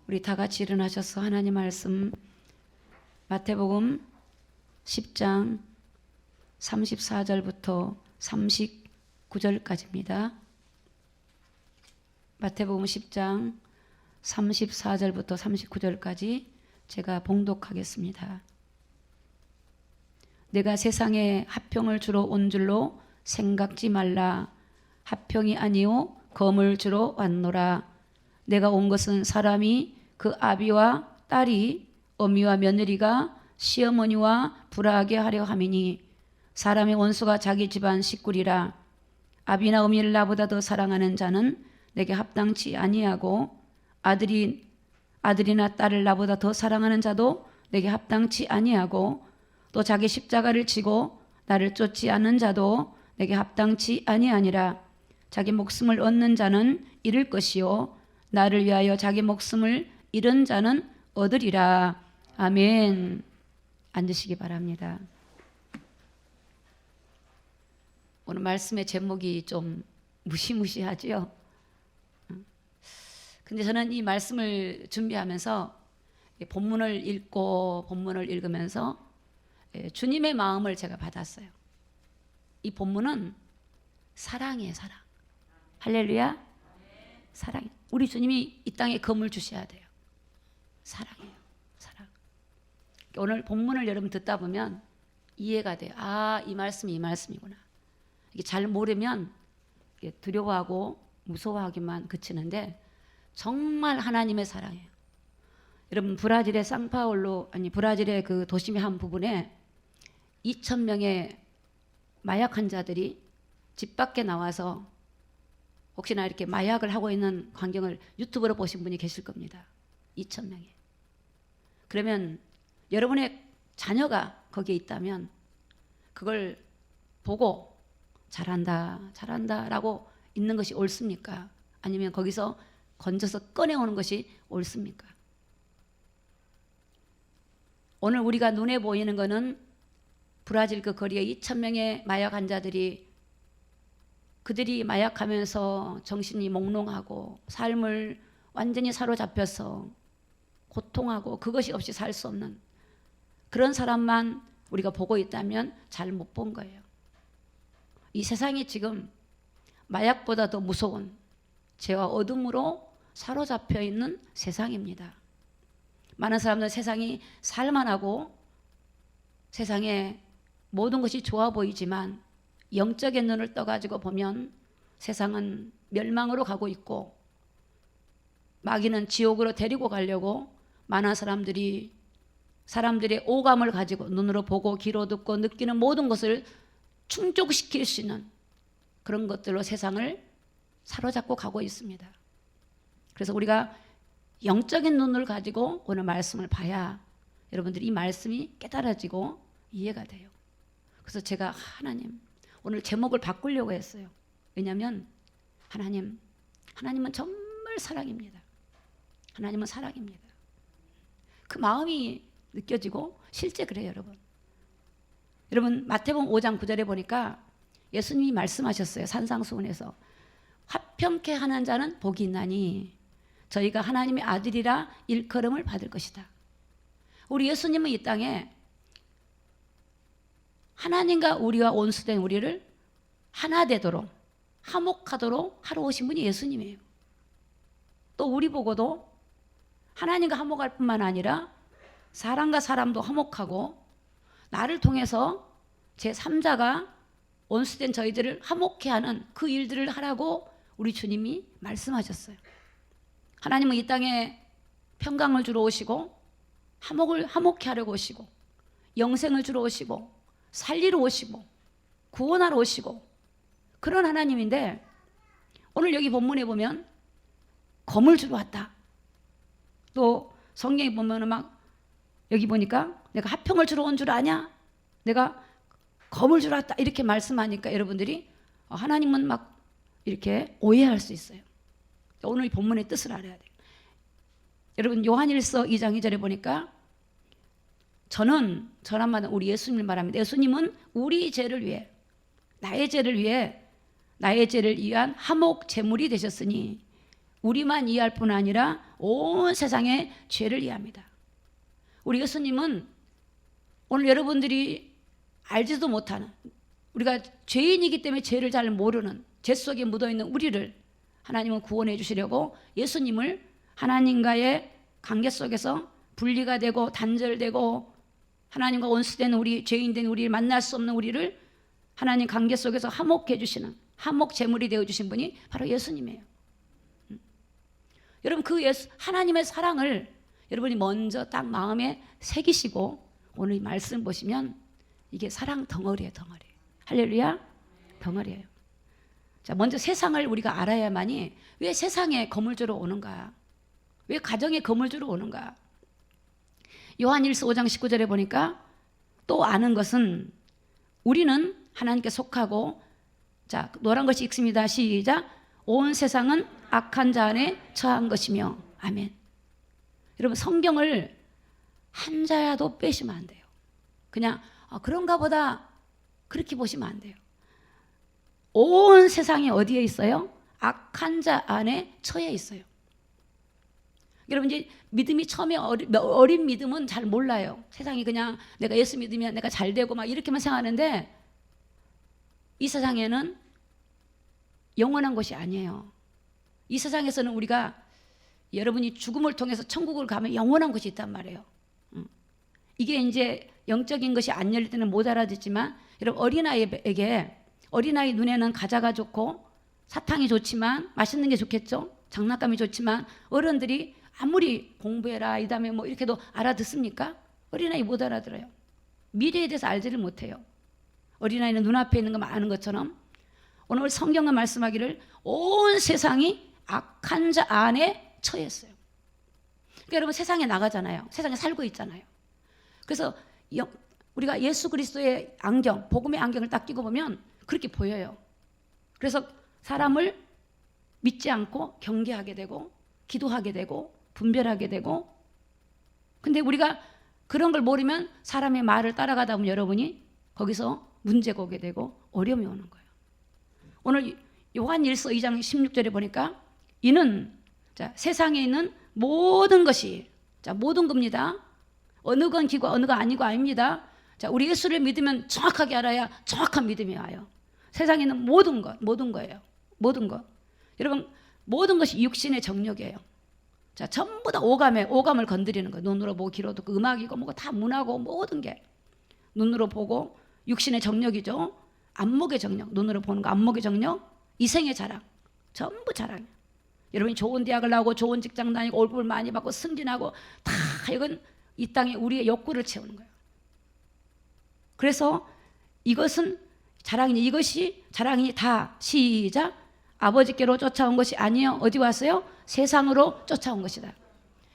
우리 다 같이 일어나셔서 하나님 말씀 마태복음 10장 34절부터 39절까지입니다. 마태복음 10장 34절부터 39절까지 제가 봉독하겠습니다. 내가 세상에 화평을 주러 온 줄로 생각지 말라. 화평이 아니요 검을 주러 왔노라. 내가 온 것은 사람이 그 아비와 딸이 어미와 며느리가 시어머니와 불화하게 하려 함이니 사람의 원수가 자기 집안 식구리라. 아비나 어미를 나보다 더 사랑하는 자는 내게 합당치 아니하고 아들이나 딸을 나보다 더 사랑하는 자도 내게 합당치 아니하고 또 자기 십자가를 지고 나를 쫓지 않는 자도 내게 합당치 아니하니라. 자기 목숨을 얻는 자는 잃을 것이요 나를 위하여 자기 목숨을 잃은 자는 얻으리라. 아멘. 앉으시기 바랍니다. 오늘 말씀의 제목이 좀 무시무시하지요. 근데 저는 이 말씀을 준비하면서 본문을 읽고 본문을 읽으면서 주님의 마음을 제가 받았어요. 이 본문은 사랑이에요, 사랑. 할렐루야. 사랑. 우리 주님이 이 땅에 검을 주셔야 돼요. 사랑이에요, 사랑. 오늘 본문을 여러분 듣다 보면 이해가 돼요. 아, 이 말씀이 이 말씀이구나. 이게 잘 모르면 두려워하고 무서워하기만 그치는데 정말 하나님의 사랑이에요. 여러분 브라질의 브라질의 그 도심의 한 부분에 2,000명의 마약 환자들이 집 밖에 나와서 혹시나 이렇게 마약을 하고 있는 광경을 유튜브로 보신 분이 계실 겁니다. 2,000명이. 그러면 여러분의 자녀가 거기에 있다면 그걸 보고 잘한다, 잘한다라고 있는 것이 옳습니까? 아니면 거기서 건져서 꺼내오는 것이 옳습니까? 오늘 우리가 눈에 보이는 것은 브라질 그 거리에 2,000명의 마약 환자들이 그들이 마약하면서 정신이 몽롱하고 삶을 완전히 사로잡혀서 고통하고 그것이 없이 살 수 없는 그런 사람만 우리가 보고 있다면 잘 못 본 거예요. 이 세상이 지금 마약보다 더 무서운 죄와 어둠으로 사로잡혀 있는 세상입니다. 많은 사람들은 세상이 살만하고 세상에 모든 것이 좋아 보이지만 영적인 눈을 떠가지고 보면 세상은 멸망으로 가고 있고 마귀는 지옥으로 데리고 가려고 많은 사람들의 오감을 가지고 눈으로 보고 귀로 듣고 느끼는 모든 것을 충족시킬 수 있는 그런 것들로 세상을 사로잡고 가고 있습니다. 그래서 우리가 영적인 눈을 가지고 오늘 말씀을 봐야 여러분들이 이 말씀이 깨달아지고 이해가 돼요. 그래서 제가 하나님 오늘 제목을 바꾸려고 했어요. 왜냐하면 하나님은 정말 사랑입니다. 하나님은 사랑입니다. 그 마음이 느껴지고 실제 그래요, 여러분. 여러분 마태복음 5장 9절에 보니까 예수님이 말씀하셨어요. 산상수훈에서 화평케 하는 자는 복이 있나니 저희가 하나님의 아들이라 일컬음을 받을 것이다. 우리 예수님은 이 땅에 하나님과 우리와 원수된 우리를 하나 되도록 화목하도록 하러 오신 분이 예수님이에요. 또 우리 보고도 하나님과 화목할 뿐만 아니라 사람과 사람도 화목하고 나를 통해서 제3자가 원수된 저희들을 화목케 하는 그 일들을 하라고 우리 주님이 말씀하셨어요. 하나님은 이 땅에 평강을 주러 오시고 화목케 하려고 오시고 영생을 주러 오시고 살리러 오시고 구원하러 오시고 그런 하나님인데 오늘 여기 본문에 보면 검을 주러 왔다. 또 성경에 보면은 막 여기 보니까 내가 화평을 주러 온 줄 아냐? 내가 검을 주러 왔다 이렇게 말씀하니까 여러분들이 하나님은 막 이렇게 오해할 수 있어요. 오늘 이 본문의 뜻을 알아야 돼요. 여러분 요한일서 2장 2절에 보니까 저는마다 우리 예수님을 말합니다. 예수님은 우리 죄를 위해 나의 죄를 위한 화목 제물이 되셨으니 우리만 이해할 뿐 아니라 온 세상의 죄를 이해합니다. 우리 예수님은 오늘 여러분들이 알지도 못하는, 우리가 죄인이기 때문에 죄를 잘 모르는, 죄 속에 묻어있는 우리를 하나님은 구원해 주시려고 예수님을 하나님과의 관계 속에서 분리가 되고 단절되고 하나님과 원수된 우리, 죄인된 우리를 만날 수 없는 우리를 하나님 관계 속에서 화목해 주시는, 화목 제물이 되어 주신 분이 바로 예수님이에요. 여러분, 그 하나님의 사랑을 여러분이 먼저 딱 마음에 새기시고 오늘 이 말씀 보시면 이게 사랑 덩어리예요, 덩어리. 할렐루야, 덩어리예요. 자, 먼저 세상을 우리가 알아야만이 왜 세상에 거물주로 오는가, 왜 가정에 거물주로 오는가. 요한일서 5장 19절에 보니까 또 아는 것은 우리는 하나님께 속하고, 자, 노란 것이 읽습니다. 시작. 온 세상은 악한 자 안에 처한 것이며. 아멘. 여러분, 성경을 한 자야도 빼시면 안 돼요. 그냥 그런가 보다 그렇게 보시면 안 돼요. 온 세상이 어디에 있어요? 악한 자 안에 처해 있어요. 여러분, 이제 믿음이 처음에 어린 믿음은 잘 몰라요. 세상이 그냥 내가 예수 믿으면 내가 잘 되고 막 이렇게만 생각하는데, 이 세상에는 영원한 것이 아니에요. 이 세상에서는 우리가, 여러분이 죽음을 통해서 천국을 가면 영원한 것이 있단 말이에요. 이게 이제 영적인 것이 안 열릴 때는 못 알아듣지만, 여러분, 어린아이에게, 어린아이 눈에는 과자가 좋고 사탕이 좋지만, 맛있는 게 좋겠죠. 장난감이 좋지만, 어른들이 아무리 공부해라 이 다음에 뭐 이렇게도 알아듣습니까? 어린아이 못 알아들어요. 미래에 대해서 알지를 못해요. 어린아이는 눈앞에 있는 것만 아는 것처럼 오늘 성경은 말씀하기를 온 세상이 악한 자 안에 처했어요. 그러니까 여러분, 세상에 나가잖아요. 세상에 살고 있잖아요. 그래서 우리가 예수 그리스도의 안경, 복음의 안경을 딱 끼고 보면 그렇게 보여요. 그래서 사람을 믿지 않고 경계하게 되고 기도하게 되고 분별하게 되고, 근데 우리가 그런 걸 모르면 사람의 말을 따라가다 보면 여러분이 거기서 문제가 오게 되고 어려움이 오는 거예요. 오늘 요한일서 2장 16절에 보니까 이는, 자, 세상에 있는 모든 것이, 자, 모든 겁니다. 어느 건 기고 어느 건 아니고 아닙니다. 자, 우리 예수를 믿으면 정확하게 알아야 정확한 믿음이 와요. 세상에 있는 모든 것, 모든 거예요. 모든 것. 여러분, 모든 것이 육신의 정욕이에요. 자, 전부 다 오감을 건드리는 거예요. 눈으로 보고 귀로 듣고 음악이고 뭐고 다 문화고 모든 게 눈으로 보고 육신의 정욕이죠. 안목의 정욕, 눈으로 보는 거 안목의 정욕, 이생의 자랑, 전부 자랑이에요. 여러분이 좋은 대학을 나오고 좋은 직장 다니고 월급을 많이 받고 승진하고 다 이건 이 땅에 우리의 욕구를 채우는 거예요. 그래서 이것은 자랑이니, 이것이 자랑이니 다 시작. 아버지께로 쫓아온 것이 아니요 어디 왔어요? 세상으로 쫓아온 것이다.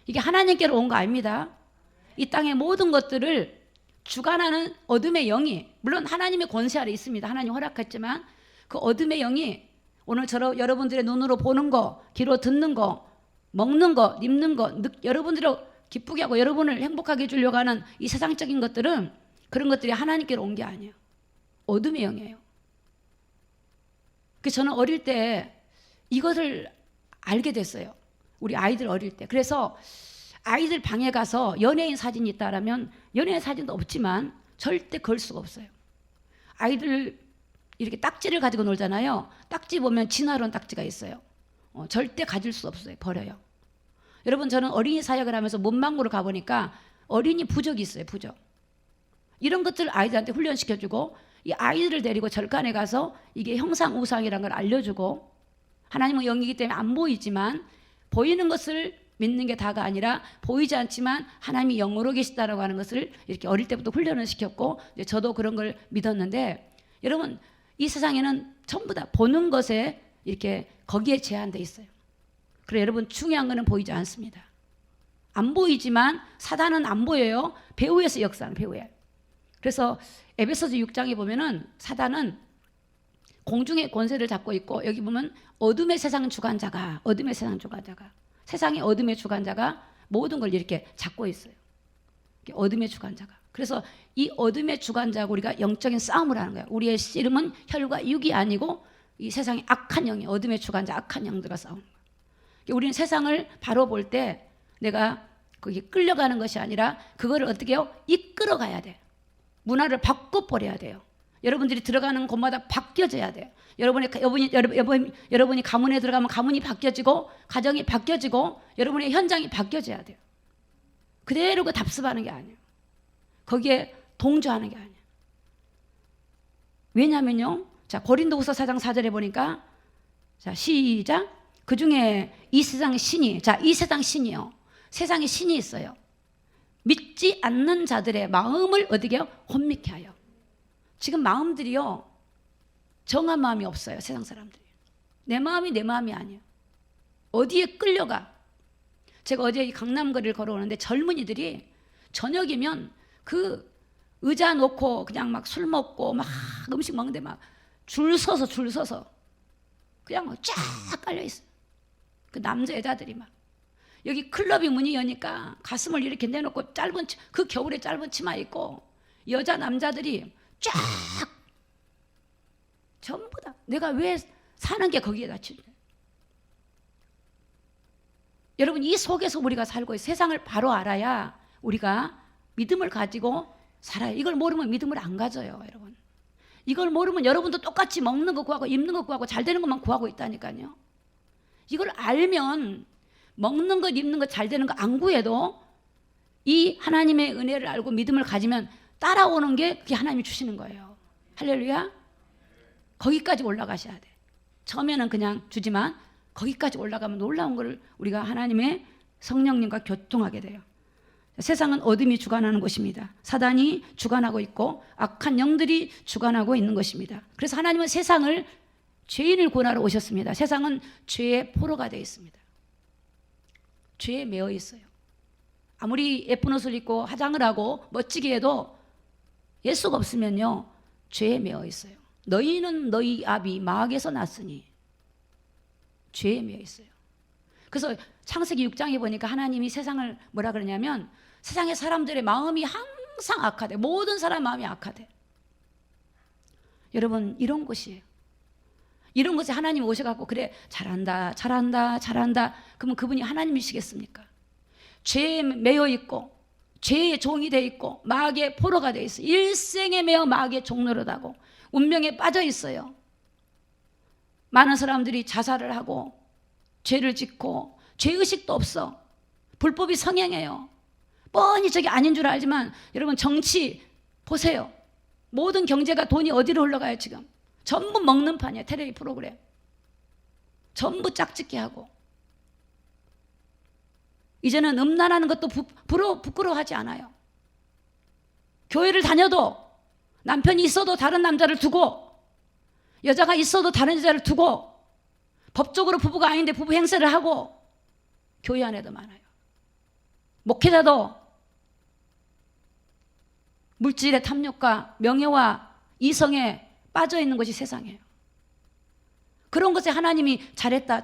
이게 하나님께로 온 거 아닙니다. 이 땅의 모든 것들을 주관하는 어둠의 영이, 물론 하나님의 권세 아래 있습니다. 하나님 허락했지만 그 어둠의 영이 오늘 여러분들의 눈으로 보는 거, 귀로 듣는 거, 먹는 거, 입는 거, 여러분들을 기쁘게 하고 여러분을 행복하게 해주려고 하는 이 세상적인 것들은, 그런 것들이 하나님께로 온 게 아니에요. 어둠의 영이에요. 그래서 저는 어릴 때 이것을 알게 됐어요. 우리 아이들 어릴 때. 그래서 아이들 방에 가서 연예인 사진이 있다라면, 연예인 사진도 없지만 절대 걸 수가 없어요. 아이들 이렇게 딱지를 가지고 놀잖아요. 딱지 보면 진화론 딱지가 있어요. 절대 가질 수 없어요. 버려요. 여러분, 저는 어린이 사역을 하면서 문방구를 가보니까 어린이 부적이 있어요. 부적. 이런 것들을 아이들한테 훈련시켜주고, 이 아이들을 데리고 절간에 가서 이게 형상우상이라는 걸 알려주고, 하나님은 영이기 때문에 안 보이지만 보이는 것을 믿는 게 다가 아니라 보이지 않지만 하나님이 영으로 계시다라고 하는 것을 이렇게 어릴 때부터 훈련을 시켰고, 이제 저도 그런 걸 믿었는데, 여러분, 이 세상에는 전부 다 보는 것에 이렇게 거기에 제한돼 있어요. 그래서 여러분, 중요한 거는 보이지 않습니다. 안 보이지만 사단은 안 보여요. 배후에서 역사하는, 배후에. 그래서 에베소서 6장에 보면은 사단은 공중의 권세를 잡고 있고, 여기 보면 어둠의 세상 주관자가, 어둠의 세상 주관자가, 세상의 어둠의 주관자가 모든 걸 이렇게 잡고 있어요. 어둠의 주관자가. 그래서 이 어둠의 주관자하고 우리가 영적인 싸움을 하는 거예요. 우리의 씨름은 혈과 육이 아니고 이 세상의 악한 영이, 어둠의 주관자, 악한 영들과 싸우는 거예요. 우리는 세상을 바로 볼 때 내가 거기 끌려가는 것이 아니라 그거를 어떻게 해요? 이끌어 가야 돼. 문화를 바꿔버려야 돼요. 여러분들이 들어가는 곳마다 바뀌어져야 돼요. 여러분이 가문에 들어가면 가문이 바뀌어지고 가정이 바뀌어지고 여러분의 현장이 바뀌어져야 돼요. 그대로 그 답습하는 게 아니에요. 거기에 동조하는 게 아니에요. 왜냐면요. 자, 고린도후서 4장 4절에 보니까 자, 시작. 그 중에 이 세상 신이, 자, 이 세상 신이요. 세상에 신이 있어요. 믿지 않는 자들의 마음을 어떻게 해요? 혼미케 하여. 지금 마음들이요. 정한 마음이 없어요. 세상 사람들이. 내 마음이 내 마음이 아니에요. 어디에 끌려가. 제가 어제 이 강남거리를 걸어오는데 젊은이들이 저녁이면 그 의자 놓고 그냥 막 술 먹고 막 음식 먹는데 막 줄 서서 그냥 막 쫙 깔려 있어요. 그 남자 여자들이 막 여기 클럽이 문이 여니까 가슴을 이렇게 내놓고 짧은 그 겨울에 짧은 치마 입고 여자 남자들이 쫙 전부 다 내가 왜 사는 게 거기에 닫히냐. 여러분 이 속에서 우리가 살고 세상을 바로 알아야 우리가 믿음을 가지고 살아요. 이걸 모르면 믿음을 안 가져요, 여러분. 이걸 모르면 여러분도 똑같이 먹는 거 구하고 입는 거 구하고 잘 되는 것만 구하고 있다니까요. 이걸 알면 먹는 것 입는 것 잘 되는 거 안 구해도 이 하나님의 은혜를 알고 믿음을 가지면 따라오는 게 그게 하나님이 주시는 거예요. 할렐루야. 거기까지 올라가셔야 돼. 처음에는 그냥 주지만 거기까지 올라가면 놀라운 걸 우리가 하나님의 성령님과 교통하게 돼요. 세상은 어둠이 주관하는 것입니다. 사단이 주관하고 있고 악한 영들이 주관하고 있는 것입니다. 그래서 하나님은 세상을 죄인을 구원하러 오셨습니다. 세상은 죄의 포로가 되어 있습니다. 죄에 매여 있어요. 아무리 예쁜 옷을 입고 화장을 하고 멋지게 해도 예수가 없으면요 죄에 매여 있어요. 너희는 너희 아비 마귀에서 났으니 죄에 매여 있어요. 그래서 창세기 6장에 보니까 하나님이 세상을 뭐라 그러냐면 세상의 사람들의 마음이 항상 악하대. 모든 사람 마음이 악하대. 여러분 이런 것이에요. 이런 것에 하나님이 오셔갖고 그래 잘한다 그러면 그분이 하나님이시겠습니까? 죄에 매여 있고 죄의 종이 돼 있고 마귀의 포로가 돼 있어요. 일생에 매여 마귀의 종노릇하고 운명에 빠져 있어요. 많은 사람들이 자살을 하고 죄를 짓고 죄의식도 없어. 불법이 성행해요. 뻔히 저게 아닌 줄 알지만 여러분 정치 보세요. 모든 경제가 돈이 어디로 흘러가요 지금. 전부 먹는 판이에요. 텔레비 프로그램 전부 짝짓기 하고 이제는 음란하는 것도 부끄러워하지 않아요. 교회를 다녀도 남편이 있어도 다른 남자를 두고 여자가 있어도 다른 여자를 두고 법적으로 부부가 아닌데 부부 행세를 하고 교회 안에도 많아요. 목회자도 물질의 탐욕과 명예와 이성에 빠져 있는 것이 세상이에요. 그런 것에 하나님이 잘했다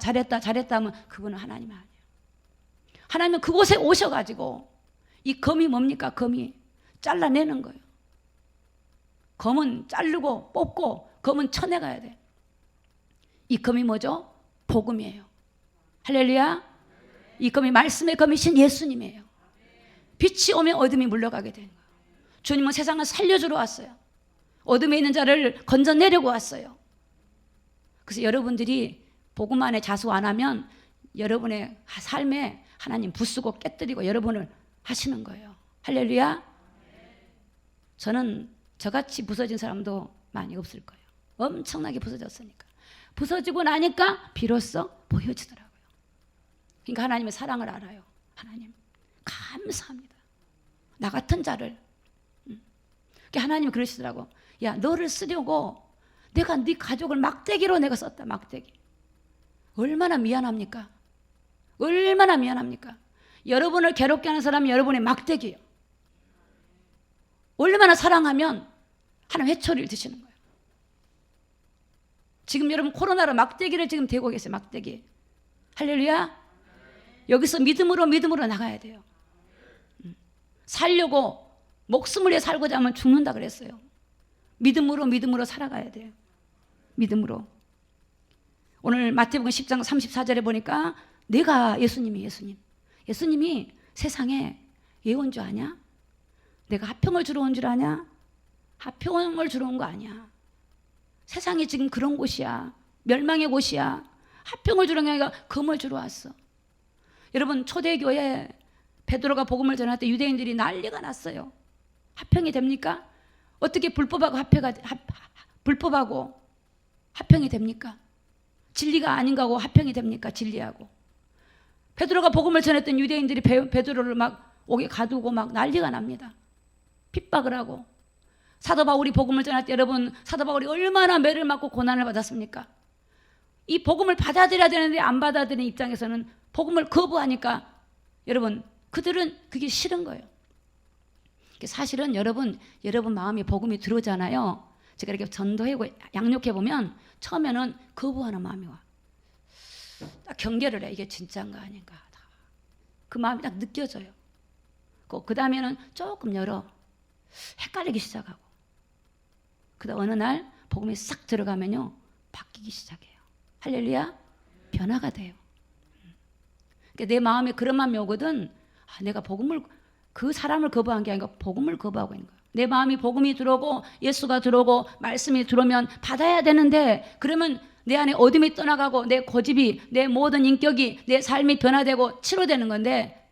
하면 그분은 하나님 아니에요. 하나님은 그곳에 오셔가지고 이 검이 뭡니까? 검이 잘라내는 거예요. 검은 자르고 뽑고 검은 쳐내가야 돼. 이 검이 뭐죠? 복음이에요. 할렐루야. 이 검이 말씀의 검이신 예수님이에요. 빛이 오면 어둠이 물러가게 되는 거예요. 주님은 세상을 살려주러 왔어요. 어둠에 있는 자를 건져내려고 왔어요. 그래서 여러분들이 복음 안에 자수 안 하면 여러분의 삶에 하나님 부수고 깨뜨리고 여러분을 하시는 거예요. 할렐루야. 저는 저같이 부서진 사람도 많이 없을 거예요. 엄청나게 부서졌으니까. 부서지고 나니까 비로소 보여지더라고요. 그러니까 하나님의 사랑을 알아요. 하나님 감사합니다. 나 같은 자를. 그러니까 하나님이 그러시더라고. 야, 너를 쓰려고 내가 네 가족을 막대기로 내가 썼다. 막대기. 얼마나 미안합니까? 얼마나 미안합니까? 여러분을 괴롭게 하는 사람이 여러분의 막대기예요. 얼마나 사랑하면 하나님 회초리를 드시는 거예요. 지금 여러분 코로나로 막대기를 지금 대고 계세요. 막대기. 할렐루야. 여기서 믿음으로 나가야 돼요. 살려고 목숨을 위해 살고자 하면 죽는다 그랬어요. 믿음으로 살아가야 돼요. 믿음으로. 오늘 마태복음 10장 34절에 보니까 내가 예수님이 세상에 왜 온 줄 아냐? 내가 화평을 주러 온 줄 아냐? 화평을 주러 온 거 아니야. 세상이 지금 그런 곳이야. 멸망의 곳이야. 화평을 주러 온 게 아니라 금을 주러 왔어. 여러분, 초대교회에 베드로가 복음을 전할 때 유대인들이 난리가 났어요. 화평이 됩니까? 어떻게 불법하고 화평이 됩니까? 진리가 아닌가 하고 화평이 됩니까? 진리하고. 베드로가 복음을 전했던 유대인들이 베드로를 막 옥에 가두고 막 난리가 납니다. 핍박을 하고. 사도 바울이 복음을 전할 때 여러분, 사도 바울이 얼마나 매를 맞고 고난을 받았습니까? 이 복음을 받아들여야 되는데 안 받아들이는 입장에서는 복음을 거부하니까 여러분, 그들은 그게 싫은 거예요. 사실은 여러분 마음에 복음이 들어오잖아요. 제가 이렇게 전도하고 양육해 보면 처음에는 거부하는 마음이 와. 딱 경계를 해. 이게 진짜인가 아닌가. 그 마음이 딱 느껴져요. 그 다음에는 조금 헷갈리기 시작하고. 그다음 어느 날 복음이 싹 들어가면요, 바뀌기 시작해요. 할렐루야. 변화가 돼요. 그러니까 내 마음에 그런 마음이 오거든. 내가 그 사람을 거부한 게 아니라 복음을 거부하고 있는 거예요. 내 마음이 복음이 들어오고 예수가 들어오고 말씀이 들어오면 받아야 되는데, 그러면 내 안에 어둠이 떠나가고 내 고집이, 내 모든 인격이, 내 삶이 변화되고 치료되는 건데,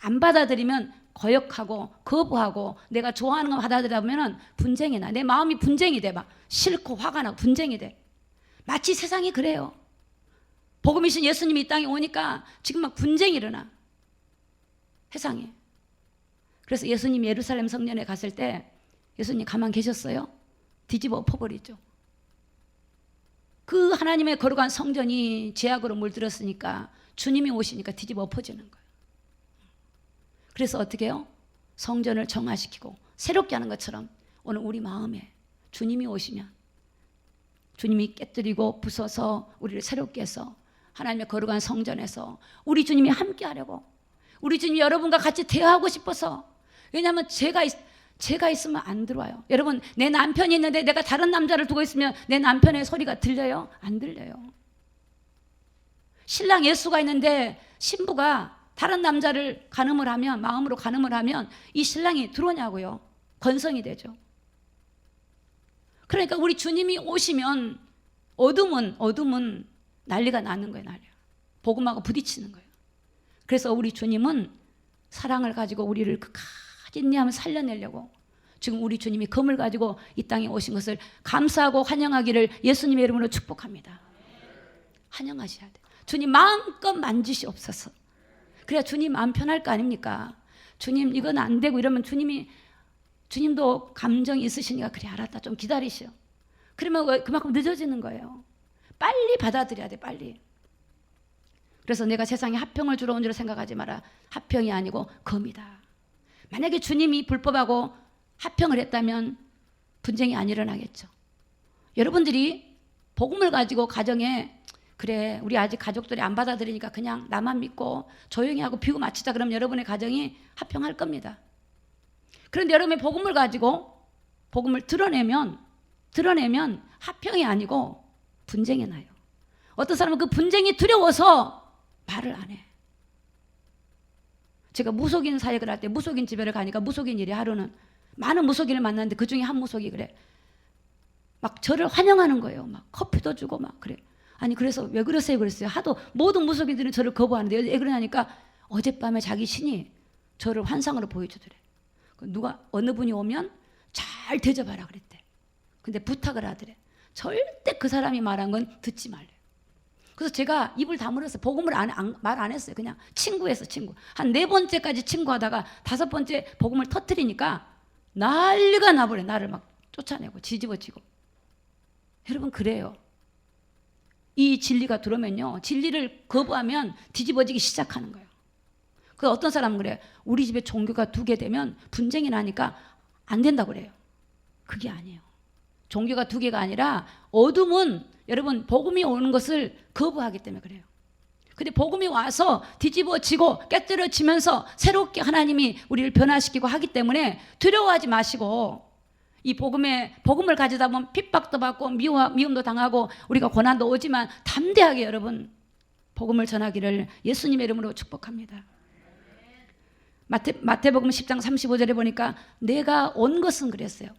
안 받아들이면 거역하고 거부하고 내가 좋아하는 거 받아들이다 보면 분쟁이 나. 내 마음이 분쟁이 돼. 막 싫고 화가 나고 분쟁이 돼. 마치 세상이 그래요. 복음이신 예수님이 이 땅에 오니까 지금 막 분쟁이 일어나. 세상에. 그래서 예수님이 예루살렘 성전에 갔을 때 예수님 가만 계셨어요? 뒤집어 엎어버리죠. 그 하나님의 거룩한 성전이 죄악으로 물들었으니까 주님이 오시니까 뒤집어 엎어지는 거예요. 그래서 어떻게 해요? 성전을 정화시키고 새롭게 하는 것처럼 오늘 우리 마음에 주님이 오시면 주님이 깨뜨리고 부숴서 우리를 새롭게 해서 하나님의 거룩한 성전에서 우리 주님이 함께 하려고, 우리 주님이 여러분과 같이 대화하고 싶어서. 왜냐하면 제가 있으면 안 들어와요. 여러분, 내 남편이 있는데 내가 다른 남자를 두고 있으면 내 남편의 소리가 들려요? 안 들려요. 신랑 예수가 있는데 신부가 다른 남자를 간음을 하면, 마음으로 간음을 하면 이 신랑이 들어오냐고요. 건성이 되죠. 그러니까 우리 주님이 오시면 어둠은 난리가 나는 거예요. 난리가. 복음하고 부딪히는 거예요. 그래서 우리 주님은 사랑을 가지고 우리를 끝까지 인내하면 살려내려고 지금 우리 주님이 검을 가지고 이 땅에 오신 것을 감사하고 환영하기를 예수님의 이름으로 축복합니다. 환영하셔야 돼요. 주님 마음껏 만지시옵소서. 그래야 주님 마음 편할 거 아닙니까? 주님 이건 안 되고 이러면 주님도 감정이 있으시니까 그래 알았다 좀 기다리시오. 그러면 그만큼 늦어지는 거예요. 빨리 받아들여야 돼. 빨리. 그래서 내가 세상에 화평을 주러 온 줄 생각하지 마라. 화평이 아니고 검이다. 만약에 주님이 불법하고 화평을 했다면 분쟁이 안 일어나겠죠. 여러분들이 복음을 가지고 가정에 그래 우리 아직 가족들이 안 받아들이니까 그냥 나만 믿고 조용히 하고 비고 마치자 그러면 여러분의 가정이 화평할 겁니다. 그런데 여러분의 복음을 가지고 복음을 드러내면 화평이 아니고 분쟁이 나요. 어떤 사람은 그 분쟁이 두려워서 말을 안 해. 제가 무속인 사역을 할 때 무속인 집에를 가니까 무속인들이 하루는 많은 무속인을 만났는데 그 중에 한 무속이 그래. 막 저를 환영하는 거예요. 막 커피도 주고 막 그래. 아니 그래서 왜 그러세요? 그랬어요. 하도 모든 무속인들은 저를 거부하는데 왜 그러냐니까 어젯밤에 자기 신이 저를 환상으로 보여주더래. 누가 어느 분이 오면 잘 대접하라 그랬대. 근데 부탁을 하더래. 절대 그 사람이 말한 건 듣지 말래. 그래서 제가 입을 다물어서 복음을 말 안 했어요. 그냥 친구였어. 친구. 한 4번째까지 친구하다가 5번째 복음을 터뜨리니까 난리가 나버려. 나를 막 쫓아내고 뒤집어지고. 여러분 그래요. 이 진리가 들어오면요. 진리를 거부하면 뒤집어지기 시작하는 거예요. 그래서 어떤 사람은 그래요. 우리 집에 종교가 2개 되면 분쟁이 나니까 안 된다고 그래요. 그게 아니에요. 종교가 2개가 아니라 어둠은 여러분 복음이 오는 것을 거부하기 때문에 그래요. 근데 복음이 와서 뒤집어지고 깨뜨려지면서 새롭게 하나님이 우리를 변화시키고 하기 때문에 두려워하지 마시고 이 복음을 가지다 보면 핍박도 받고 미움도 당하고 우리가 고난도 오지만 담대하게 여러분 복음을 전하기를 예수님의 이름으로 축복합니다. 마태복음 10장 35절에 보니까 내가 온 것은 그랬어요.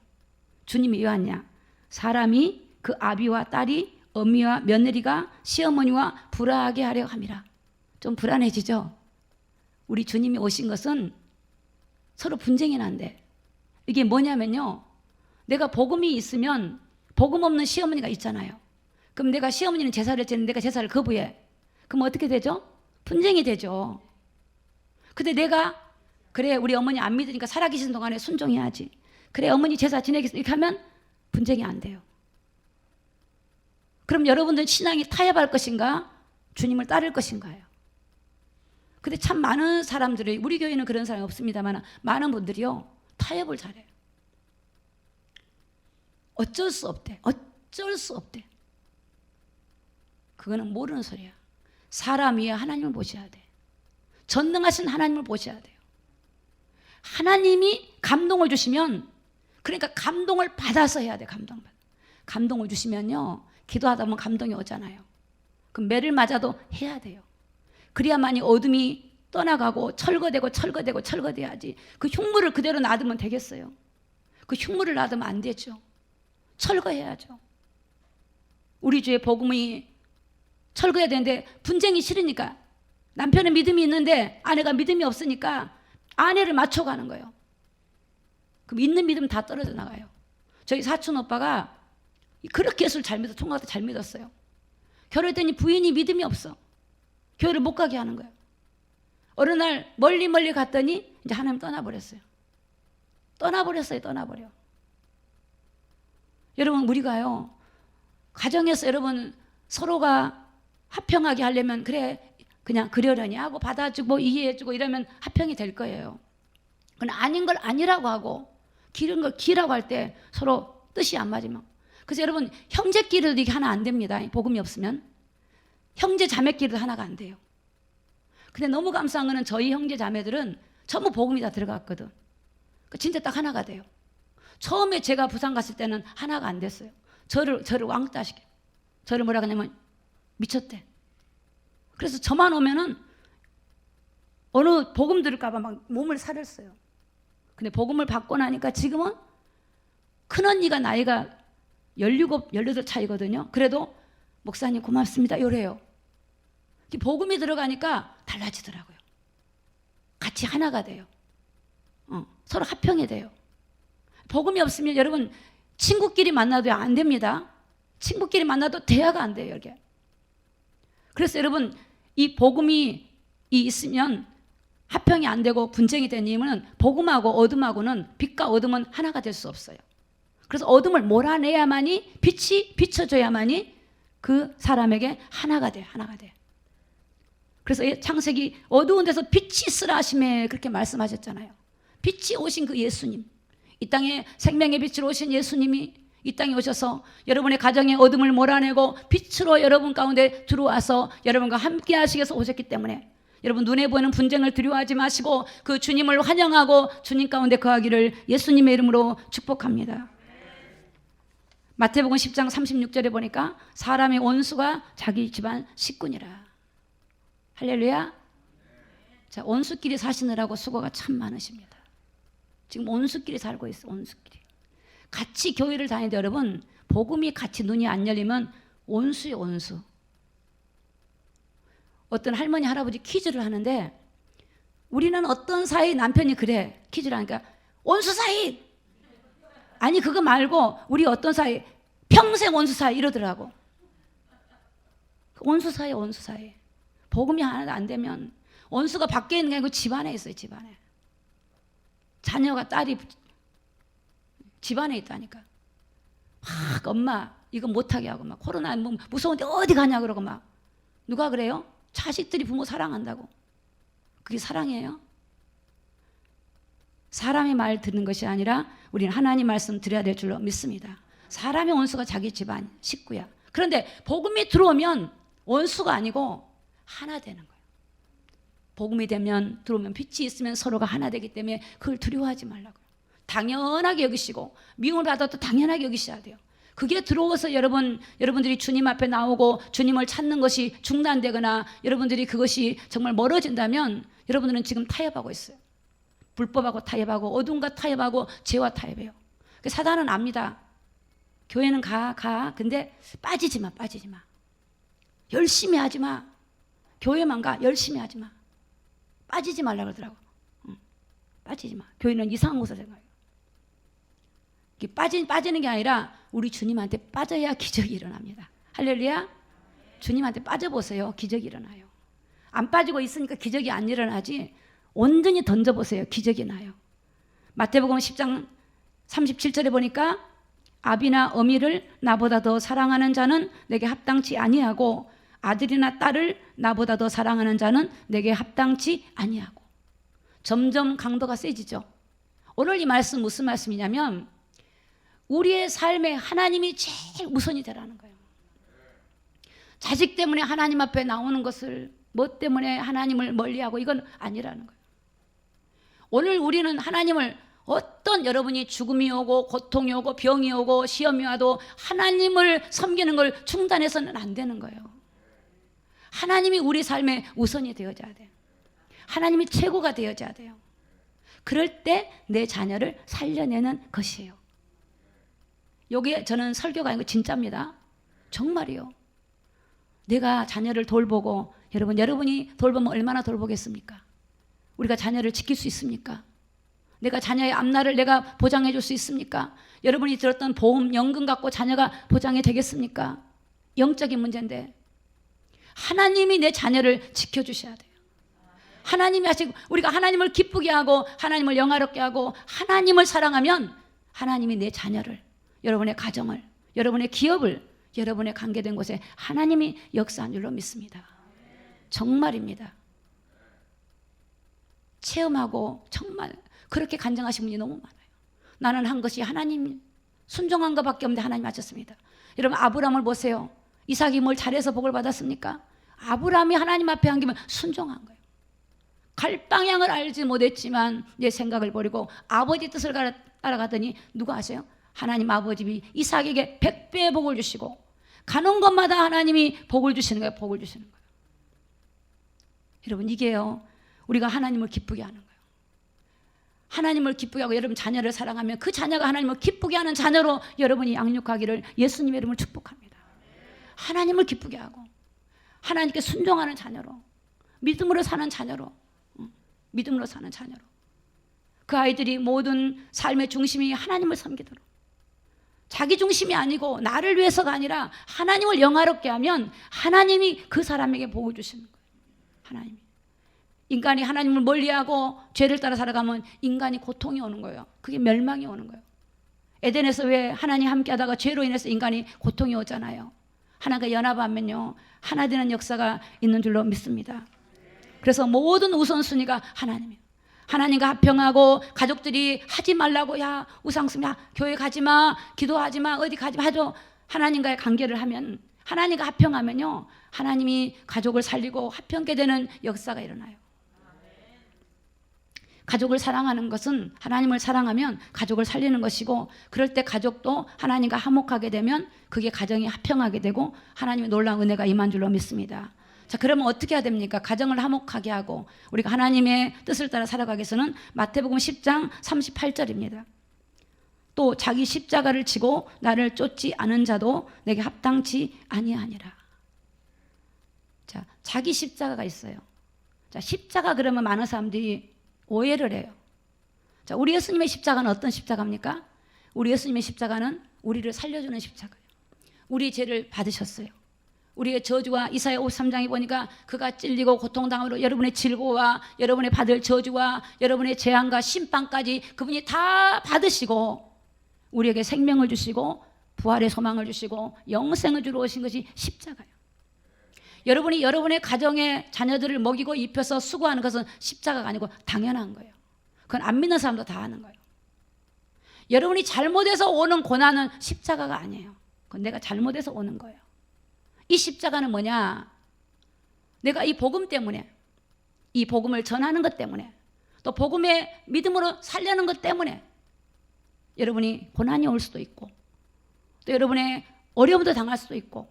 주님이 왜 왔냐? 사람이 그 아비와 딸이 어미와 며느리가 시어머니와 불화하게 하려 함이라. 좀 불안해지죠? 우리 주님이 오신 것은 서로 분쟁이 난대. 이게 뭐냐면요, 내가 복음이 있으면 복음 없는 시어머니가 있잖아요. 그럼 내가 시어머니는 제사를 지내는데 내가 제사를 거부해. 그럼 어떻게 되죠? 분쟁이 되죠. 근데 내가 그래 우리 어머니 안 믿으니까 살아계신 동안에 순종해야지. 그래 어머니 제사 지내겠어. 이렇게 하면 분쟁이 안 돼요. 그럼 여러분들 신앙이 타협할 것인가? 주님을 따를 것인가요? 근데 참 많은 사람들이, 우리 교회는 그런 사람이 없습니다만 많은 분들이요 타협을 잘해요. 어쩔 수 없대. 어쩔 수 없대. 그거는 모르는 소리야. 사람 위에 하나님을 보셔야 돼. 전능하신 하나님을 보셔야 돼요. 하나님이 감동을 주시면, 그러니까 감동을 받아서 해야 돼. 감동을 주시면요 기도하다 보면 감동이 오잖아요. 그럼 매를 맞아도 해야 돼요. 그래야만이 어둠이 떠나가고 철거돼야지. 그 흉물을 그대로 놔두면 되겠어요? 그 흉물을 놔두면 안 되죠. 철거해야죠. 우리 주의 복음이 철거해야 되는데 분쟁이 싫으니까, 남편은 믿음이 있는데 아내가 믿음이 없으니까 아내를 맞춰가는 거예요. 그럼 있는 믿음 다 떨어져 나가요. 저희 사촌 오빠가 그렇게 예수를 잘 믿어, 총각도 잘 믿었어요. 결혼했더니 부인이 믿음이 없어. 교회를 못 가게 하는 거예요. 어느 날 멀리 갔더니 이제 하나님 떠나버렸어요. 떠나버려. 여러분, 우리가요 가정에서 여러분 서로가 화평하게 하려면 그래 그냥 그러려니 하고 받아주고 이해해주고 이러면 화평이 될 거예요. 그건 아닌 걸 아니라고 하고 기른 걸 기라고 할 때 서로 뜻이 안 맞으면. 그래서 여러분 형제끼리도 이게 하나 안 됩니다. 복음이 없으면. 형제 자매끼리도 하나가 안 돼요. 근데 너무 감사한 거는 저희 형제 자매들은 전부 복음이 다 들어갔거든. 진짜 딱 하나가 돼요. 처음에 제가 부산 갔을 때는 하나가 안 됐어요. 저를 왕따 시켜. 저를 뭐라 그러냐면 미쳤대. 그래서 저만 오면은 어느 복음 들을까봐 막 몸을 사렸어요. 근데 복음을 받고 나니까 지금은 큰언니가 나이가 17, 18 차이거든요. 그래도 목사님 고맙습니다 이래요. 복음이 들어가니까 달라지더라고요. 같이 하나가 돼요. 서로 화평이 돼요. 복음이 없으면 여러분 친구끼리 만나도 안 됩니다. 친구끼리 만나도 대화가 안 돼요. 이게. 그래서 여러분 이 복음이 있으면 화평이 안 되고 분쟁이 되는 이유는 복음하고 어둠하고는, 빛과 어둠은 하나가 될 수 없어요. 그래서 어둠을 몰아내야만이, 빛이 비춰져야만이 그 사람에게 하나가 돼. 그래서 창세기 어두운 데서 빛이 있으라 하심에 그렇게 말씀하셨잖아요. 빛이 오신 그 예수님, 이 땅에 생명의 빛으로 오신 예수님이 이 땅에 오셔서 여러분의 가정의 어둠을 몰아내고 빛으로 여러분 가운데 들어와서 여러분과 함께 하시기 위해서 오셨기 때문에 여러분 눈에 보이는 분쟁을 두려워하지 마시고 그 주님을 환영하고 주님 가운데 거하기를 예수님의 이름으로 축복합니다. 마태복음 10장 36절에 보니까 사람의 원수가 자기 집안 식구니라. 할렐루야. 자, 원수끼리 사시느라고 수고가 참 많으십니다. 지금 원수끼리 살고 있어. 원수끼리 같이 교회를 다니는데 여러분 복음이 같이 눈이 안 열리면 원수예요. 원수. 어떤 할머니 할아버지 퀴즈를 하는데 우리는 어떤 사이 남편이 그래 퀴즈를 하니까 원수 사이. 아니 그거 말고 우리 어떤 사이, 평생 원수 사이 이러더라고. 원수 사이. 복음이 하나도 안 되면 원수가 밖에 있는 게 아니고 집안에 있어요. 집안에. 자녀가 딸이 집안에 있다니까. 막 엄마 이거 못하게 하고 막 코로나 무서운데 어디 가냐 그러고 막. 누가 그래요? 자식들이 부모 사랑한다고. 그게 사랑이에요? 사람의 말 듣는 것이 아니라 우리는 하나님 말씀 드려야 될 줄로 믿습니다. 사람의 원수가 자기 집안 식구야. 그런데 복음이 들어오면 원수가 아니고 하나 되는 거예요. 복음이 되면 들어오면 빛이 있으면 서로가 하나 되기 때문에 그걸 두려워하지 말라고요. 당연하게 여기시고 미움을 받아도 당연하게 여기셔야 돼요. 그게 들어와서 여러분들이 주님 앞에 나오고 주님을 찾는 것이 중단되거나 여러분들이 그것이 정말 멀어진다면 여러분들은 지금 타협하고 있어요. 불법하고 타협하고 어둠과 타협하고 죄와 타협해요. 사단은 압니다. 교회는 가. 근데 빠지지 마. 열심히 하지 마. 교회만 가. 열심히 하지 마. 빠지지 말라 그러더라고. 빠지지 마. 교회는 이상한 곳을 생각해요. 빠지는 게 아니라 우리 주님한테 빠져야 기적이 일어납니다. 할렐루야. 주님한테 빠져보세요. 기적이 일어나요. 안 빠지고 있으니까 기적이 안 일어나지. 온전히 던져보세요. 기적이 나요. 마태복음 10장 37절에 보니까 아비나 어미를 나보다 더 사랑하는 자는 내게 합당치 아니하고 아들이나 딸을 나보다 더 사랑하는 자는 내게 합당치 아니하고. 점점 강도가 세지죠. 오늘 이 말씀 무슨 말씀이냐면 우리의 삶에 하나님이 제일 우선이 되라는 거예요. 자식 때문에 하나님 앞에 나오는 것을 뭐 때문에 하나님을 멀리하고 이건 아니라는 거예요. 오늘 우리는 하나님을 어떤 여러분이 죽음이 오고 고통이 오고 병이 오고 시험이 와도 하나님을 섬기는 걸 중단해서는 안 되는 거예요. 하나님이 우리 삶의 우선이 되어져야 돼요. 하나님이 최고가 되어져야 돼요. 그럴 때 내 자녀를 살려내는 것이에요. 여기 저는 설교가 아니고 진짜입니다. 정말이요. 내가 자녀를 돌보고 여러분이 돌보면 얼마나 돌보겠습니까? 우리가 자녀를 지킬 수 있습니까? 내가 자녀의 앞날을 내가 보장해 줄 수 있습니까? 여러분이 들었던 보험, 연금 갖고 자녀가 보장이 되겠습니까? 영적인 문제인데 하나님이 내 자녀를 지켜주셔야 돼요. 하나님이 하시고 우리가 하나님을 기쁘게 하고 하나님을 영화롭게 하고 하나님을 사랑하면 하나님이 내 자녀를, 여러분의 가정을, 여러분의 기업을, 여러분의 관계된 곳에 하나님이 역사한 줄로 믿습니다. 정말입니다. 체험하고 정말 그렇게 간증하신 분이 너무 많아요. 나는 한 것이 하나님 순종한 것밖에 없는데 하나님 하셨습니다. 여러분 아브라함을 보세요. 이삭이 뭘 잘해서 복을 받았습니까? 아브라함이 하나님 앞에 한 김에 순종한 거예요. 갈 방향을 알지 못했지만 내 생각을 버리고 아버지 뜻을 따라가더니 누가 아세요? 하나님 아버지 이삭에게 100배의 복을 주시고 가는 곳마다 하나님이 복을 주시는 거예요. 복을 주시는 거예요. 여러분 이게요 우리가 하나님을 기쁘게 하는 거예요. 하나님을 기쁘게 하고 여러분 자녀를 사랑하면 그 자녀가 하나님을 기쁘게 하는 자녀로 여러분이 양육하기를 예수님의 이름으로 축복합니다. 하나님을 기쁘게 하고 하나님께 순종하는 자녀로, 믿음으로 사는 자녀로, 믿음으로 사는 자녀로, 그 아이들이 모든 삶의 중심이 하나님을 섬기도록, 자기 중심이 아니고 나를 위해서가 아니라 하나님을 영화롭게 하면 하나님이 그 사람에게 복을 주시는 거예요. 하나님이. 인간이 하나님을 멀리하고 죄를 따라 살아가면 인간이 고통이 오는 거예요. 그게 멸망이 오는 거예요. 에덴에서 왜 하나님 함께 하다가 죄로 인해서 인간이 고통이 오잖아요. 하나님과 연합하면요 하나 되는 역사가 있는 줄로 믿습니다. 그래서 모든 우선순위가 하나님이에요. 하나님과 합평하고 가족들이 하지 말라고 야 우상숭 야 교회 가지마 기도하지마 어디 가지마 하죠. 하나님과의 관계를 하면 하나님과 합평하면요 하나님이 가족을 살리고 합평케 되는 역사가 일어나요. 가족을 사랑하는 것은 하나님을 사랑하면 가족을 살리는 것이고 그럴 때 가족도 하나님과 화목하게 되면 그게 가정이 합평하게 되고 하나님의 놀라운 은혜가 임한 줄로 믿습니다. 자, 그러면 어떻게 해야 됩니까? 가정을 화목하게 하고 우리가 하나님의 뜻을 따라 살아가기 위해서는 마태복음 10장 38절입니다. 또 자기 십자가를 지고 나를 쫓지 않은 자도 내게 합당치 아니하니라. 자, 자기 십자가가 있어요. 자, 십자가 그러면 많은 사람들이 오해를 해요. 자, 우리 예수님의 십자가는 어떤 십자가입니까? 우리 예수님의 십자가는 우리를 살려주는 십자가예요. 우리 죄를 받으셨어요. 우리의 저주와 이사야 53장에 보니까 그가 찔리고 고통당함으로 여러분의 질고와 여러분의 받을 저주와 여러분의 재앙과 심판까지 그분이 다 받으시고 우리에게 생명을 주시고 부활의 소망을 주시고 영생을 주러 오신 것이 십자가예요. 여러분이 여러분의 가정의 자녀들을 먹이고 입혀서 수고하는 것은 십자가가 아니고 당연한 거예요. 그건 안 믿는 사람도 다 하는 거예요. 여러분이 잘못해서 오는 고난은 십자가가 아니에요. 그건 내가 잘못해서 오는 거예요. 이 십자가는 뭐냐? 내가 이 복음 때문에, 이 복음을 전하는 것 때문에, 또 복음의 믿음으로 살려는 것 때문에 여러분이 고난이 올 수도 있고 또 여러분의 어려움도 당할 수도 있고,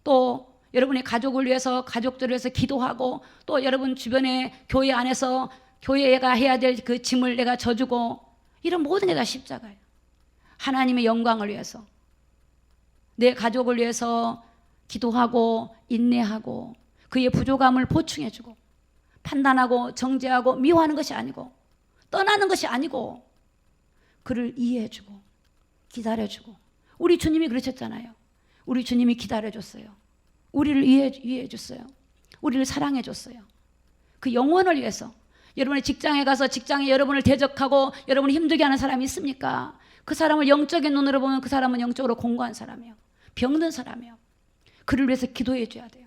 또 여러분의 가족을 위해서, 가족들을 위해서 기도하고, 또 여러분 주변의 교회 안에서 교회가 해야 될 그 짐을 내가 져주고, 이런 모든 게 다 십자가예요. 하나님의 영광을 위해서, 내 가족을 위해서 기도하고 인내하고 그의 부족함을 보충해주고, 판단하고 정죄하고 미워하는 것이 아니고, 떠나는 것이 아니고, 그를 이해해주고 기다려주고. 우리 주님이 그러셨잖아요. 우리 주님이 기다려줬어요. 우리를 이해해줬어요. 우리를 사랑해줬어요. 그 영혼을 위해서. 여러분의 직장에 가서 직장에 여러분을 대적하고 여러분을 힘들게 하는 사람이 있습니까? 그 사람을 영적인 눈으로 보면 그 사람은 영적으로 공고한 사람이에요. 병든 사람이에요. 그를 위해서 기도해 줘야 돼요.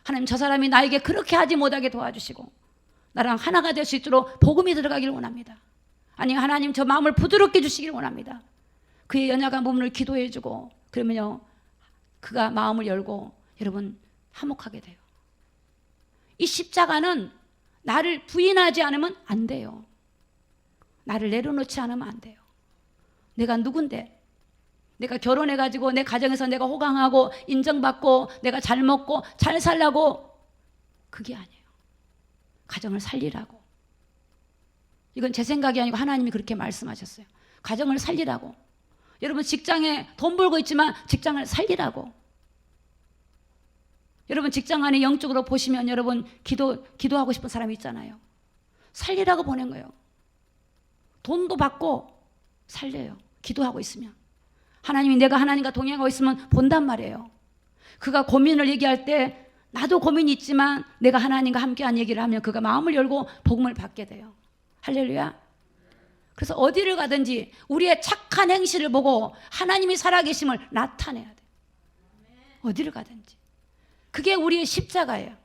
하나님, 저 사람이 나에게 그렇게 하지 못하게 도와주시고 나랑 하나가 될 수 있도록 복음이 들어가기를 원합니다. 아니, 하나님, 저 마음을 부드럽게 주시기를 원합니다. 그의 연약한 부분을 기도해 주고, 그러면요, 그가 마음을 열고 여러분 화목하게 돼요. 이 십자가는 나를 부인하지 않으면 안 돼요. 나를 내려놓지 않으면 안 돼요. 내가 누군데? 내가 결혼해가지고 내 가정에서 내가 호강하고 인정받고 내가 잘 먹고 잘 살라고, 그게 아니에요. 가정을 살리라고. 이건 제 생각이 아니고 하나님이 그렇게 말씀하셨어요. 가정을 살리라고. 여러분 직장에 돈 벌고 있지만 직장을 살리라고. 여러분 직장 안에 영적으로 보시면 여러분 기도하고 싶은 사람이 있잖아요. 살리라고 보낸 거예요. 돈도 받고 살려요. 기도하고 있으면. 하나님이, 내가 하나님과 동행하고 있으면 본단 말이에요. 그가 고민을 얘기할 때 나도 고민이 있지만 내가 하나님과 함께한 얘기를 하면 그가 마음을 열고 복음을 받게 돼요. 할렐루야. 그래서 어디를 가든지 우리의 착한 행실을 보고 하나님이 살아계심을 나타내야 돼요. 어디를 가든지. 그게 우리의 십자가예요.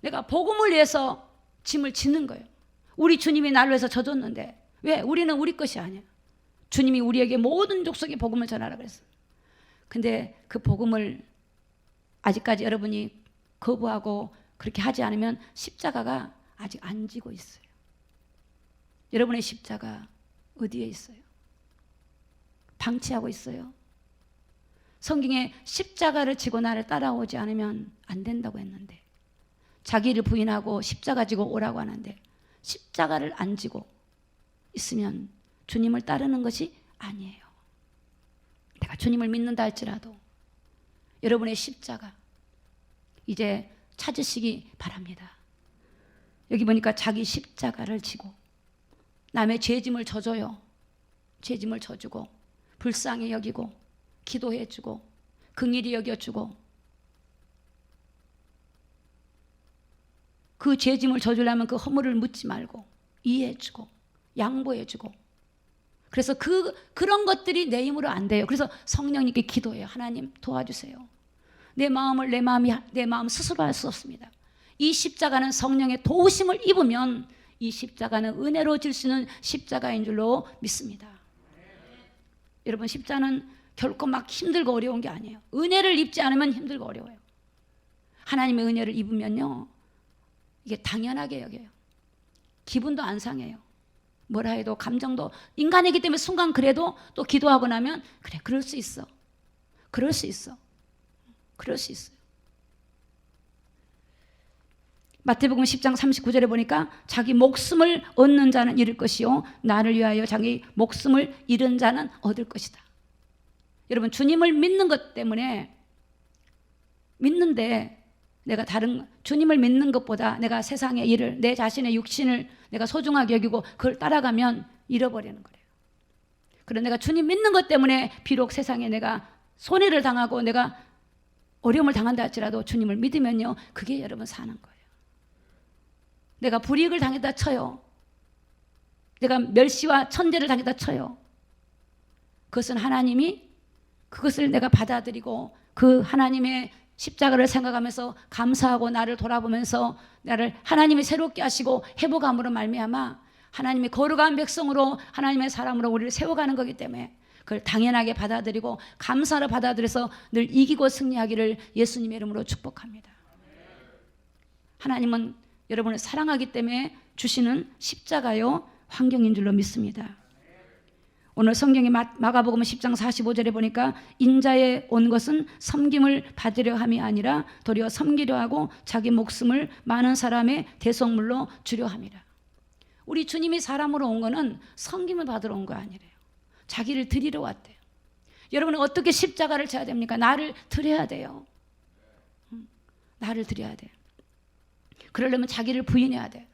내가 복음을 위해서 짐을 짓는 거예요. 우리 주님이 나를 위해서 져줬는데 왜? 우리는 우리 것이 아니야. 주님이 우리에게 모든 족속의 복음을 전하라 그랬어요. 근데 그 복음을 아직까지 여러분이 거부하고 그렇게 하지 않으면 십자가가 아직 안 지고 있어요. 여러분의 십자가 어디에 있어요? 방치하고 있어요. 성경에 십자가를 지고 나를 따라오지 않으면 안 된다고 했는데, 자기를 부인하고 십자가 지고 오라고 하는데 십자가를 안 지고 있으면 주님을 따르는 것이 아니에요. 내가 주님을 믿는다 할지라도 여러분의 십자가 이제 찾으시기 바랍니다. 여기 보니까 자기 십자가를 지고 남의 죄짐을 져줘요. 죄짐을 져주고 불쌍히 여기고 기도해주고 긍휼히 여겨주고, 그 죄짐을 져주려면 그 허물을 묻지 말고 이해해주고 양보해주고. 그래서 그런 것들이 내 힘으로 안 돼요. 그래서 성령님께 기도해요. 하나님 도와주세요. 내 마음 스스로 할 수 없습니다. 이 십자가는 성령의 도우심을 입으면 이 십자가는 은혜로워질 수 있는 십자가인 줄로 믿습니다. 여러분, 십자가는 결코 막 힘들고 어려운 게 아니에요. 은혜를 입지 않으면 힘들고 어려워요. 하나님의 은혜를 입으면요, 이게 당연하게 여겨요. 기분도 안 상해요. 뭐라 해도 감정도, 인간이기 때문에 순간 그래도 또 기도하고 나면 그래, 그럴 수 있어. 그럴 수 있어. 그럴 수 있어요. 마태복음 10장 39절에 보니까 자기 목숨을 얻는 자는 잃을 것이요 나를 위하여 자기 목숨을 잃은 자는 얻을 것이다. 여러분, 주님을 믿는 것 때문에 믿는데, 내가 주님을 믿는 것보다 내가 세상의 일을, 내 자신의 육신을 내가 소중하게 여기고 그걸 따라가면 잃어버리는 거예요. 그런데 내가 주님 믿는 것 때문에 비록 세상에 내가 손해를 당하고 내가 어려움을 당한다 할지라도 주님을 믿으면요, 그게 여러분 사는 거예요. 내가 불이익을 당했다 쳐요. 내가 멸시와 천대를 당했다 쳐요. 그것은 하나님이 그것을 내가 받아들이고 그 하나님의 십자가를 생각하면서 감사하고 나를 돌아보면서 나를 하나님이 새롭게 하시고 회복함으로 말미암아 하나님의 거룩한 백성으로, 하나님의 사람으로 우리를 세워가는 거기 때문에 그걸 당연하게 받아들이고 감사로 받아들여서 늘 이기고 승리하기를 예수님의 이름으로 축복합니다. 하나님은 여러분을 사랑하기 때문에 주시는 십자가요 환경인 줄로 믿습니다. 오늘 성경의 마가복음 10장 45절에 보니까 인자에 온 것은 섬김을 받으려 함이 아니라 도리어 섬기려 하고 자기 목숨을 많은 사람의 대속물로 주려 함이라. 우리 주님이 사람으로 온 거는 섬김을 받으러 온 거 아니래요. 자기를 드리러 왔대요. 여러분은 어떻게 십자가를 져야 됩니까? 나를 드려야 돼요. 나를 드려야 돼요. 그러려면 자기를 부인해야 돼요.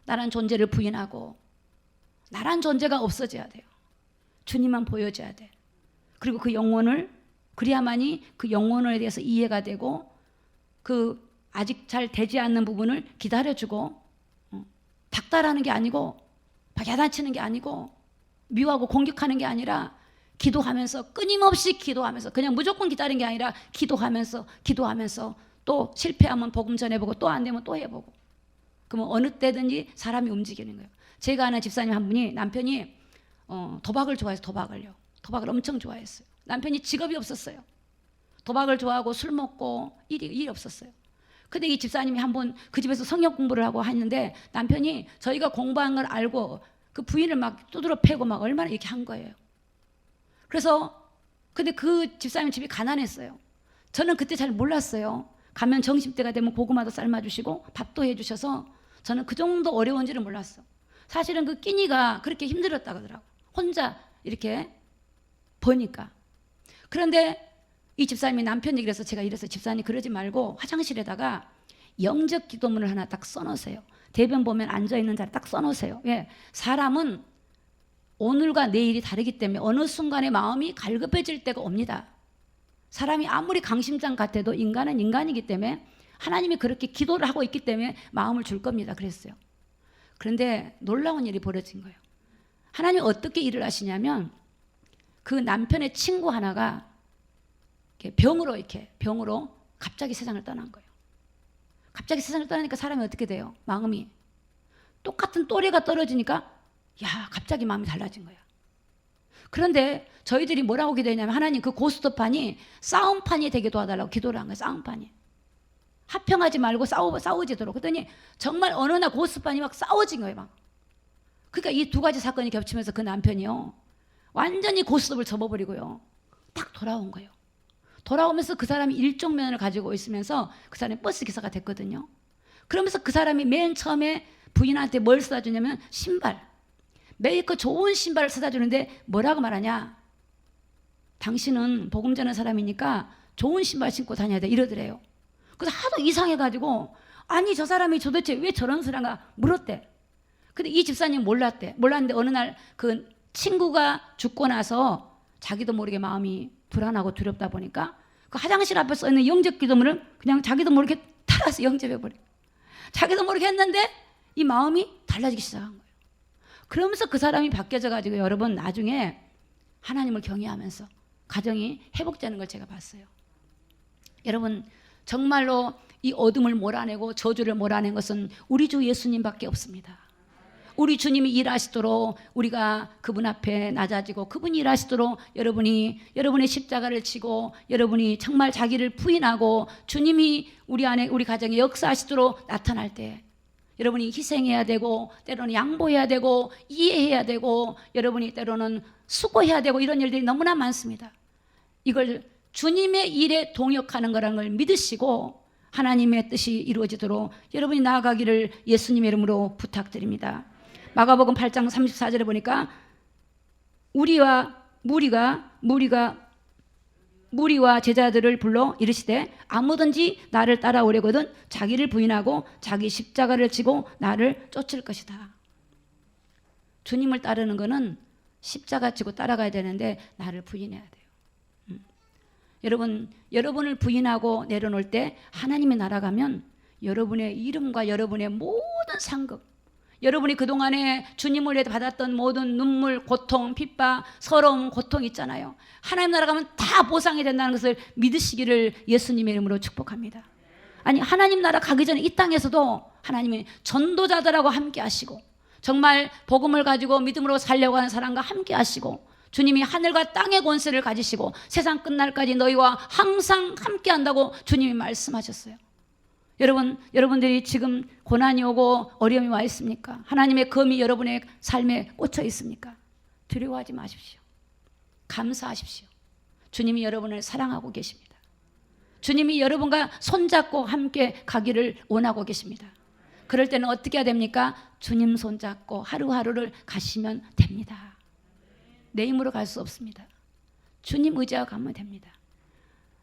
나란 존재를 부인하고 나란 존재가 없어져야 돼요. 주님만 보여줘야 돼. 그리고 그 영혼을, 그래야만이 그 영혼에 대해서 이해가 되고 그 아직 잘 되지 않는 부분을 기다려주고 닥달하는 게 아니고 막 야단치는 게 아니고 미워하고 공격하는 게 아니라 기도하면서, 끊임없이 기도하면서, 그냥 무조건 기다리는 게 아니라 기도하면서 또 실패하면 복음 전해보고 또 안 되면 또 해보고, 그러면 어느 때든지 사람이 움직이는 거예요. 제가 아는 집사님 한 분이 남편이 도박을 좋아해서 도박을 엄청 좋아했어요. 남편이 직업이 없었어요. 도박을 좋아하고 술 먹고 일이 없었어요. 근데 이 집사님이 한번 그 집에서 성역 공부를 하고 했는데 남편이 저희가 공부한 걸 알고 그 부인을 막 두드러 패고 막 얼마나 이렇게 한 거예요. 그래서 근데 그 집사님 집이 가난했어요. 저는 그때 잘 몰랐어요. 가면 점심때가 되면 고구마도 삶아주시고 밥도 해주셔서 저는 그 정도 어려운지를 몰랐어. 사실은 그 끼니가 그렇게 힘들었다고 하더라고. 혼자 이렇게 버니까. 그런데 이 집사님이 남편 얘기를 해서 제가 이래서 집사님 그러지 말고 화장실에다가 영적 기도문을 하나 딱 써놓으세요. 대변 보면 앉아있는 자리 딱 써놓으세요. 왜? 사람은 오늘과 내일이 다르기 때문에 어느 순간에 마음이 갈급해질 때가 옵니다. 사람이 아무리 강심장 같아도 인간은 인간이기 때문에 하나님이 그렇게 기도를 하고 있기 때문에 마음을 줄 겁니다. 그랬어요. 그런데 놀라운 일이 벌어진 거예요. 하나님이 어떻게 일을 하시냐면 그 남편의 친구 하나가 병으로 갑자기 세상을 떠난 거예요. 갑자기 세상을 떠나니까 사람이 어떻게 돼요? 마음이 똑같은 또래가 떨어지니까 갑자기 마음이 달라진 거야. 그런데 저희들이 뭐라고 기도했냐면 하나님 그 고스톱판이 싸움판이 되게 도와달라고 기도를 한 거예요. 싸움판이. 합평하지 말고 싸우지도록. 그랬더니 정말 어느 날 고스톱판이 막 싸워진 거예요. 막. 그러니까 이 두 가지 사건이 겹치면서 그 남편이요. 완전히 고스톱을 접어버리고요. 딱 돌아온 거예요. 돌아오면서 그 사람이 일종면을 가지고 있으면서 그 사람이 버스 기사가 됐거든요. 그러면서 그 사람이 맨 처음에 부인한테 뭘 사다 주냐면 신발. 메이커 좋은 신발을 사다 주는데 뭐라고 말하냐? 당신은 복음 전하는 사람이니까 좋은 신발 신고 다녀야 돼 이러더래요. 그래서 하도 이상해가지고 아니 저 사람이 도대체 왜 저런 소리인가 물었대. 근데 이 집사님 몰랐는데 어느 날 그 친구가 죽고 나서 자기도 모르게 마음이 불안하고 두렵다 보니까 그 화장실 앞에 써 있는 영접 기도문을 그냥 자기도 모르게 따라서 영접해버려. 자기도 모르게 했는데 이 마음이 달라지기 시작한 거예요. 그러면서 그 사람이 바뀌어져 가지고 여러분 나중에 하나님을 경외하면서 가정이 회복되는 걸 제가 봤어요. 여러분 정말로 이 어둠을 몰아내고 저주를 몰아낸 것은 우리 주 예수님밖에 없습니다. 우리 주님이 일하시도록 우리가 그분 앞에 낮아지고 그분이 일하시도록 여러분의 십자가를 지고 여러분이 정말 자기를 부인하고 주님이 우리 안에 우리 가정에 역사하시도록 나타날 때 여러분이 희생해야 되고 때로는 양보해야 되고 이해해야 되고 여러분이 때로는 수고해야 되고 이런 일들이 너무나 많습니다. 이걸 주님의 일에 동역하는 거라는 걸 믿으시고 하나님의 뜻이 이루어지도록 여러분이 나아가기를 예수님의 이름으로 부탁드립니다. 마가복음 8장 34절에 보니까 무리와 제자들을 불러 이르시되 아무든지 나를 따라오려거든 자기를 부인하고 자기 십자가를 지고 나를 쫓을 것이다. 주님을 따르는 거는 십자가 지고 따라가야 되는데 나를 부인해야 돼요. 여러분을 부인하고 내려놓을 때 하나님의 나라 가면 여러분의 이름과 여러분의 모든 상급, 여러분이 그동안에 주님을 위해 받았던 모든 눈물, 고통, 핍박, 서러움, 고통 있잖아요. 하나님 나라 가면 다 보상이 된다는 것을 믿으시기를 예수님의 이름으로 축복합니다. 아니 하나님 나라 가기 전에 이 땅에서도 하나님이 전도자들하고 함께 하시고 정말 복음을 가지고 믿음으로 살려고 하는 사람과 함께 하시고 주님이 하늘과 땅의 권세를 가지시고 세상 끝날까지 너희와 항상 함께 한다고 주님이 말씀하셨어요. 여러분들이 지금 고난이 오고 어려움이 와 있습니까? 하나님의 검이 여러분의 삶에 꽂혀 있습니까? 두려워하지 마십시오. 감사하십시오. 주님이 여러분을 사랑하고 계십니다. 주님이 여러분과 손잡고 함께 가기를 원하고 계십니다. 그럴 때는 어떻게 해야 됩니까? 주님 손잡고 하루하루를 가시면 됩니다. 내 힘으로 갈 수 없습니다. 주님 의지하고 가면 됩니다.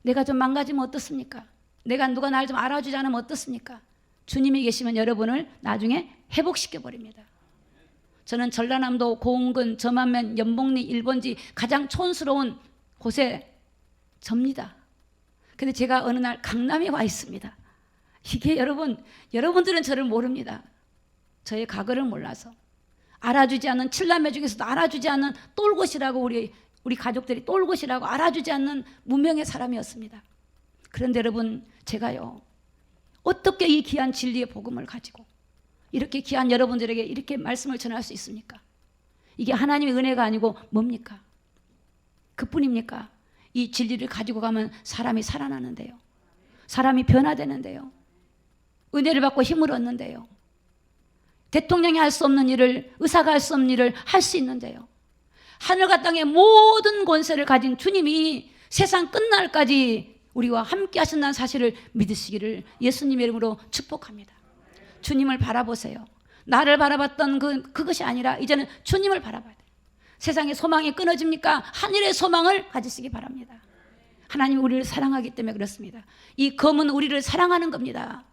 내가 좀 망가지면 어떻습니까? 내가 누가 날 좀 알아주지 않으면 어떻습니까? 주님이 계시면 여러분을 나중에 회복시켜 버립니다. 저는 전라남도 고흥군 저만면 연봉리 1번지 가장 촌스러운 곳에 접니다. 근데 제가 어느 날 강남에 와 있습니다. 이게 여러분들은 저를 모릅니다. 저의 과거를 몰라서. 알아주지 않는 칠남매 중에서도 알아주지 않는 똘곳이라고 우리 가족들이 똘곳이라고 알아주지 않는 무명의 사람이었습니다. 그런데 여러분, 제가요, 어떻게 이 귀한 진리의 복음을 가지고 이렇게 귀한 여러분들에게 이렇게 말씀을 전할 수 있습니까? 이게 하나님의 은혜가 아니고 뭡니까? 그뿐입니까? 이 진리를 가지고 가면 사람이 살아나는데요. 사람이 변화되는데요. 은혜를 받고 힘을 얻는데요. 대통령이 할 수 없는 일을, 의사가 할 수 없는 일을 할 수 있는데요. 하늘과 땅의 모든 권세를 가진 주님이 세상 끝날까지 우리와 함께 하신다는 사실을 믿으시기를 예수님의 이름으로 축복합니다. 주님을 바라보세요. 나를 바라봤던 그것이 아니라 이제는 주님을 바라봐야 돼요. 세상의 소망이 끊어집니까? 하늘의 소망을 가지시기 바랍니다. 하나님이 우리를 사랑하기 때문에 그렇습니다. 이 검은 우리를 사랑하는 겁니다.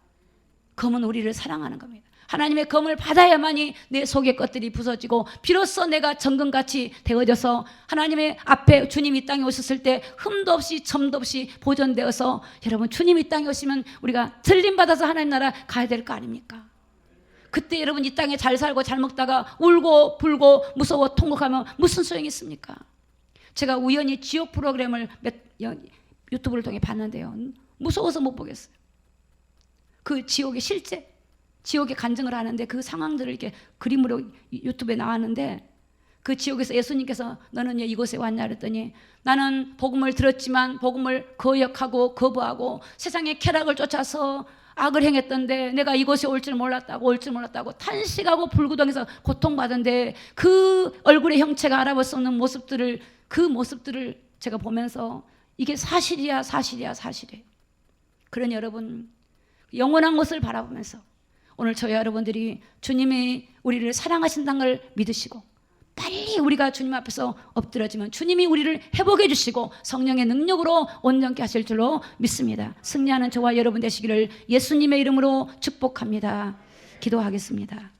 검은 우리를 사랑하는 겁니다. 하나님의 검을 받아야만이 내 속의 것들이 부서지고 비로소 내가 정금같이 되어져서 하나님의 앞에 주님이 이 땅에 오셨을 때 흠도 없이 점도 없이 보존되어서 여러분 주님이 이 땅에 오시면 우리가 들림받아서 하나님 나라 가야 될 거 아닙니까? 그때 여러분 이 땅에 잘 살고 잘 먹다가 울고 불고 무서워 통곡하면 무슨 소용이 있습니까? 제가 우연히 지옥 프로그램을 유튜브를 통해 봤는데요. 무서워서 못 보겠어요. 그 지옥의 실제 지옥에 간증을 하는데 그 상황들을 이렇게 그림으로 유튜브에 나왔는데 그 지옥에서 예수님께서 너는 이곳에 왔냐 그랬더니 나는 복음을 들었지만 복음을 거역하고 거부하고 세상의 쾌락을 쫓아서 악을 행했던데 내가 이곳에 올 줄 몰랐다고 탄식하고 불구덩에서 고통받은데 그 얼굴의 형체가 알아볼 수 없는 그 모습들을 제가 보면서 이게 사실이야. 그러니 여러분 영원한 것을 바라보면서 오늘 저희 여러분들이 주님이 우리를 사랑하신다는 걸 믿으시고 빨리 우리가 주님 앞에서 엎드려지면 주님이 우리를 회복해 주시고 성령의 능력으로 온전케 하실 줄로 믿습니다. 승리하는 저와 여러분 되시기를 예수님의 이름으로 축복합니다. 기도하겠습니다.